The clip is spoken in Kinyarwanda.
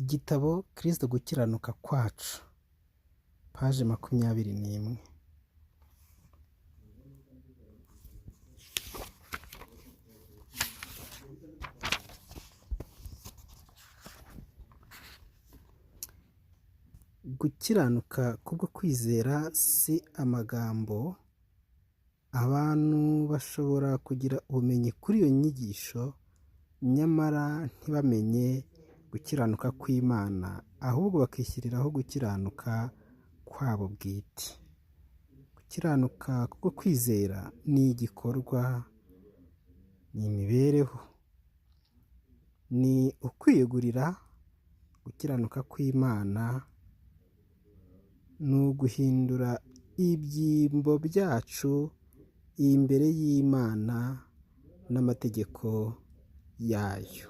Igitabo Kristo gukiranuka kwacu, paje 21. Gukiranuka kubwo kwizera si amagambo. Abantu bashobora kugira ubumenyi kuri iyo nyigisho, nyamara ntibamenye gukiranuka kw'Imana, ahubwo bakishyiriraho gukiranuka kwabo bwite. Gukiranuka kubwo kwizera ni igikorwa, ni imibereho, ni ukwiyegurira. Gukiranuka kw'Imana ni uguhindura ibyimbo byacu imbere y'Imana n'amategeko yayo.